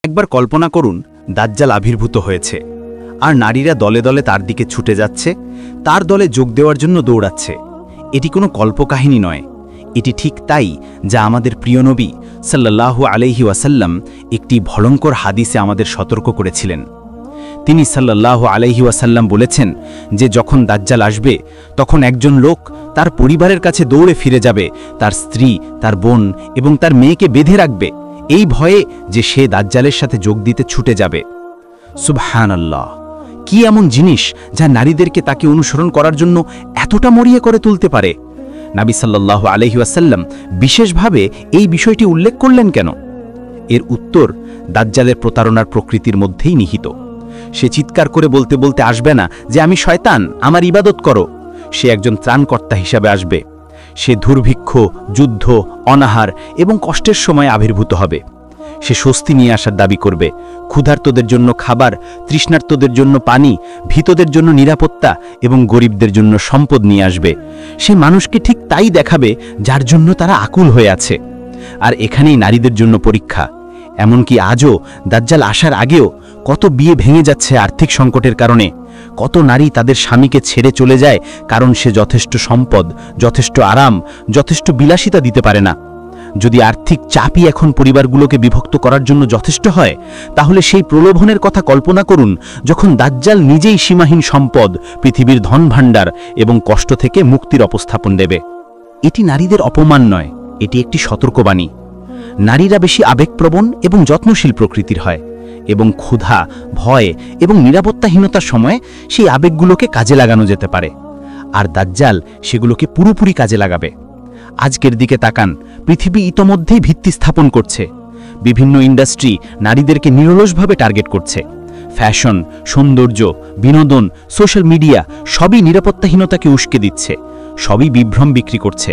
একবার কল্পনা করুন, দাজ্জাল আবির্ভূত হয়েছে আর নারীরা দলে দলে তার দিকে ছুটে যাচ্ছে, তার দলে যোগ দেওয়ার জন্য দৌড়াচ্ছে। এটি কোনো কল্পকাহিনী নয়, এটি ঠিক তাই যা আমাদের প্রিয় নবী সাল্লাল্লাহু আলাইহি ওয়াসাল্লাম একটি ভয়ঙ্কর হাদিসে আমাদের সতর্ক করেছিলেন। তিনি সাল্লাল্লাহু আলাইহি ওয়াসাল্লাম বলেছেন যে যখন দাজ্জাল আসবে তখন একজন লোক তার পরিবারের কাছে দৌড়ে ফিরে যাবে, তার স্ত্রী, তার বোন এবং তার মেয়েকে বেঁধে রাখবে এই ভয়ে যে সে দাজ্জালের সাথে যোগ দিতে ছুটে যাবে। সুবহানাল্লাহ! কি এমন জিনিস যা নারীদেরকে তাকে অনুসরণ করার জন্য এতটা মরিয়া করে তুলতে পারে? নবী সাল্লাল্লাহু আলাইহি ওয়াসাল্লাম বিশেষভাবে এই বিষয়টি উল্লেখ করলেন কেন? এর উত্তর দাজ্জালের প্রতারণার প্রকৃতির মধ্যেই নিহিত। সে চিৎকার করে বলতে বলতে আসবে না যে আমি শয়তান, আমার ইবাদত করো। সে একজন ত্রাণকর্তা হিসাবে আসবে। সে দুর্ভিক্ষ, যুদ্ধ, অনাহার এবং কষ্টের সময় আবির্ভূত হবে। সে স্বস্তি নিয়ে আসার দাবি করবে, ক্ষুধার্তদের জন্য খাবার, তৃষ্ণার্তদের জন্য পানি, ভীতদের জন্য নিরাপত্তা এবং গরিবদের জন্য সম্পদ নিয়ে আসবে। সে মানুষকে ঠিক তাই দেখাবে যার জন্য তারা আকুল হয়ে আছে। আর এখানেই নারীদের জন্য পরীক্ষা। এমনকি আজও দাজ্জাল আসার আগেও কত বিয়ে ভেঙে যাচ্ছে আর্থিক সংকটের কারণে। কত নারী তাদের স্বামীকে ছেড়ে চলে যায় কারণ সে যথেষ্ট সম্পদ, যথেষ্ট আরাম, যথেষ্ট বিলাসিতা দিতে পারে না। যদি আর্থিক চাপই এখন পরিবারগুলোকে বিভক্ত করার জন্য যথেষ্ট হয়, তাহলে সেই প্রলোভনের কথা কল্পনা করুন যখন দাজ্জাল নিজেই সীমাহীন সম্পদ, পৃথিবীর ধনভাণ্ডার এবং কষ্ট থেকে মুক্তির উপস্থাপন দেবে। এটি নারীদের অপমান নয়, এটি একটি সতর্কবাণী। নারীরা বেশি আবেগপ্রবণ এবং যত্নশীল প্রকৃতির হয় এবং ক্ষুধা, ভয় এবং নিরাপত্তাহীনতার সময় সেই আবেগগুলোকে কাজে লাগানো যেতে পারে। আর দাজ্জাল সেগুলোকে পুরোপুরি কাজে লাগাবে। আজকের দিকে তাকান, পৃথিবী ইতোমধ্যেই ভিত্তি স্থাপন করছে। বিভিন্ন ইন্ডাস্ট্রি নারীদেরকে নিরলসভাবে টার্গেট করছে। ফ্যাশন, সৌন্দর্য, বিনোদন, সোশ্যাল মিডিয়া সবই নিরাপত্তাহীনতাকে উস্কে দিচ্ছে, সবই বিভ্রম বিক্রি করছে।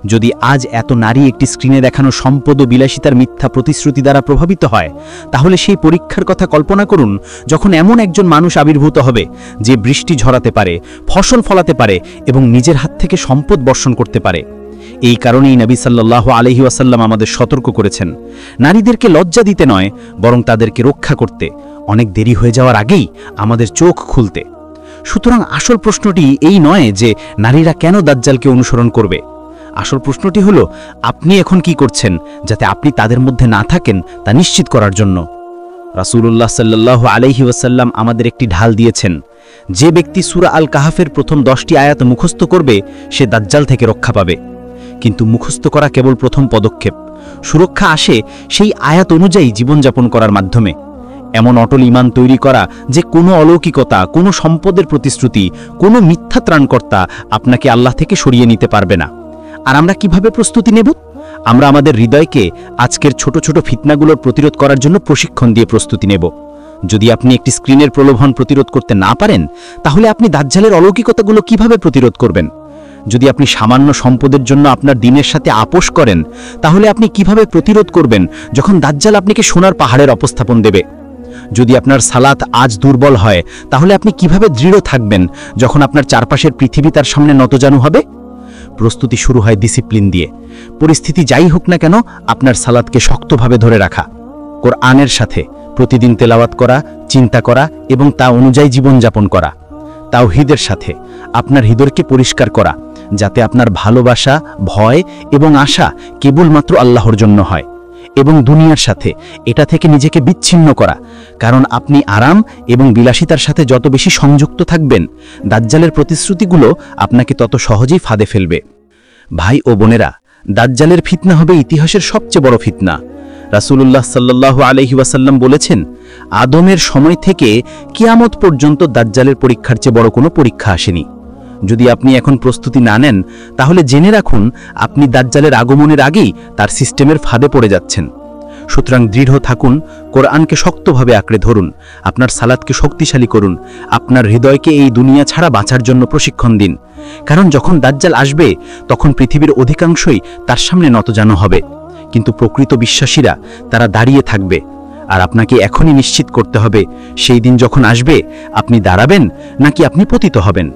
যদি আজ এত নারী একটি স্ক্রিনে দেখানো সম্পদ ও বিলাসিতার মিথ্যা প্রতিশ্রুতি দ্বারা প্রভাবিত হয়, তাহলে সেই পরীক্ষার কথা কল্পনা করুন যখন এমন একজন মানুষ আবির্ভূত হবে যে বৃষ্টি ঝরাতে পারে, ফসল ফলাতে পারে এবং নিজের হাত থেকে সম্পদ বর্ষণ করতে পারে। এই কারণেই নবী সাল্লাল্লাহু আলাইহি ওয়াসাল্লাম আমাদের সতর্ক করেছেন, নারীদেরকে লজ্জা দিতে নয়, বরং তাদেরকে রক্ষা করতে, অনেক দেরি হয়ে যাওয়ার আগেই আমাদের চোখ খুলতে। সুতরাং আসল প্রশ্নটি এই নয় যে নারীরা কেন দাজ্জালকে অনুসরণ করবে। আসল প্রশ্নটি হলো, আপনি এখন কি করছেন যাতে আপনি তাদের মধ্যে না থাকেন তা নিশ্চিত করার জন্য। রাসূলুল্লাহ সাল্লাল্লাহু আলাইহি ওয়াসাল্লাম আমাদের একটি ঢাল দিয়েছেন। যে ব্যক্তি সূরা আল কাহাফের প্রথম 10টি আয়াত মুখস্থ করবে সে দাজ্জাল থেকে রক্ষা পাবে। কিন্তু মুখস্থ করা কেবল প্রথম পদক্ষেপ। সুরক্ষা আসে সেই আয়াত অনুযায়ী জীবনযাপন করার মাধ্যমে। এমন অটল ঈমান তৈরি করা যে কোনো অলৌকিকতা, কোনো সম্পদের প্রতিশ্রুতি, কোনো মিথ্যা ত্রাণকর্তা আপনাকে আল্লাহ থেকে সরিয়ে নিতে পারবে না। আর আমরা কিভাবে প্রস্তুতি নেব? আমরা আমাদের হৃদয়কে আজকের ছোট ছোট ফিতনাগুলোর প্রতিরোধ করার জন্য প্রশিক্ষণ দিয়ে প্রস্তুতি নেব। যদি আপনি একটি স্ক্রিনের প্রলোভন প্রতিরোধ করতে না পারেন, তাহলে আপনি দাজ্জালের অলৌকিকতাগুলো কিভাবে প্রতিরোধ করবেন? যদি আপনি সামান্য সম্পদের জন্য আপনার দিনের সাথে আপোষ করেন, তাহলে আপনি কিভাবে প্রতিরোধ করবেন যখন দাজ্জাল আপনাকে সোনার পাহাড়ের উপস্থাপন দেবে? যদি আপনার সালাত আজ দুর্বল হয়, তাহলে আপনি কিভাবে দৃঢ় থাকবেন যখন আপনার চারপাশের পৃথিবী তার সামনে নতজানু হবে? প্রস্তুতি শুরু হয় ডিসিপ্লিন দিয়ে। পরিস্থিতি যাই হোক না কেন, আপনার সালাতকে শক্তভাবে ধরে রাখা, কোরআনের সাথে প্রতিদিন তেলাওয়াত করা, চিন্তা করা এবং তা অনুযায়ী জীবনযাপন করা, তাওহীদের সাথে আপনার হৃদয়কে পরিষ্কার করা, যাতে আপনার ভালোবাসা, ভয় এবং আশা কেবলমাত্র আল্লাহর জন্য হয়, এবং দুনিয়ার সাথে এটা থেকে নিজেকে বিচ্ছিন্ন করা। কারণ আপনি আরাম এবং বিলাসিতার সাথে যত বেশি সংযুক্ত থাকবেন, দাজ্জালের প্রতিশ্রুতিগুলো আপনাকে তত সহজেই ফাঁদে ফেলবে। ভাই ও বোনেরা, দাজ্জালের ফিতনা হবে ইতিহাসের সবচেয়ে বড় ফিতনা। রাসূলুল্লাহ সাল্লাল্লাহু আলাইহি ওয়াসাল্লাম বলেছেন, আদমের সময় থেকে কিয়ামত পর্যন্ত দাজ্জালের পরীক্ষার চেয়ে বড় কোনো পরীক্ষা আসেনি। যদি আপনি এখন প্রস্তুতি না নেন, তাহলে জেনে রাখুন আপনি দাজ্জালের আগমনের আগেই তার সিস্টেমের ফাঁদে পড়ে যাচ্ছেন। সুতরাং দৃঢ় থাকুন, কোরআনকে শক্তভাবে আঁকড়ে ধরুন, আপনার সালাতকে শক্তিশালী করুন, আপনার হৃদয়কে এই দুনিয়া ছাড়া বাঁচার জন্য প্রশিক্ষণ দিন। কারণ যখন দাজ্জাল আসবে, তখন পৃথিবীর অধিকাংশই তার সামনে নতজানু হবে, কিন্তু প্রকৃত বিশ্বাসীরা তারা দাঁড়িয়ে থাকবে। আর আপনাকে এখনই নিশ্চিত করতে হবে, সেই দিন যখন আসবে আপনি দাঁড়াবেন নাকি আপনি পতিত হবেন।